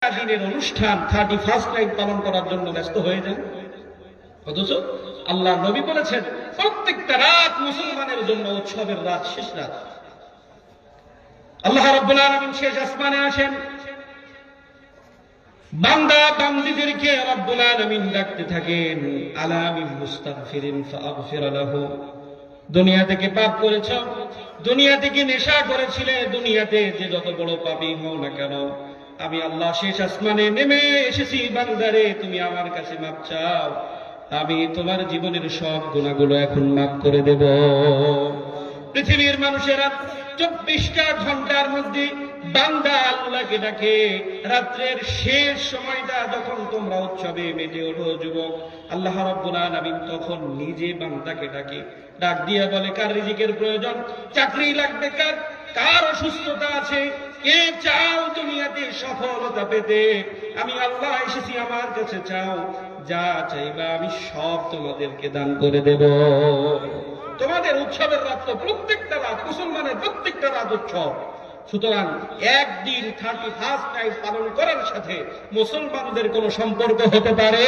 দিনের অনুষ্ঠান 31st night পালন করার জন্য ব্যস্ত হয়ে যান। অথচ আল্লাহ নবী বলেছেন প্রত্যেকটা রাত মুসলমানের জন্য উৎসবের রাত, শেষ রাত। আল্লাহ রাব্বুল আলামিন শেষ আসমানে আসেন, বান্দা বান্দীদেরকে রাব্বুল আলামিন ডাকতে থাকেন, আলা মিন মুস্তাগফিরিন ফাগফির লাহু। দুনিয়া থেকে পাপ করেছ, দুনিয়া থেকে নেশা করেছিলে, দুনিয়াতে যে যত বড় পাপী হও না কেন, আমি আল্লাহ শেষ আসমানে নেমে এসেছি, বান্দারে তুমি আমার কাছে মাপ চাও, আমি তোমার জীবনের সব গুনাহগুলো এখন মাফ করে দেব। পৃথিবীর মানুষেরা 24টা ঘন্টার মধ্যে বান্দা আল্লাহকে ডাকে। রাত্রের শেষ সময়টা যখন তোমরা উৎসবে মেতে ওঠো যুবক, আল্লাহ রাব্বুল আলামিন তখন নিজে বান্দাকে ডাকে, ডাক দিয়ে বলে কার রিজিকের প্রয়োজন, চাকরি লাগবে কার, কার অসুস্থতা আছে, কে চাও দুনিয়াতে সফলতা পেতে, আমি আল্লাহ এসেছি, আমার কাছে চাও, যা চাইবা আমি সব তোমাদেরকে দান করে দেব। তোমাদের উৎসবের রাত তো প্রত্যেকটা রাত, মুসলমানের প্রত্যেকটা রাত উৎসব। সুতরাং একদিন 31st নাইট পালন করার সাথে মুসলমানদের কোন সম্পর্ক হতে পারে?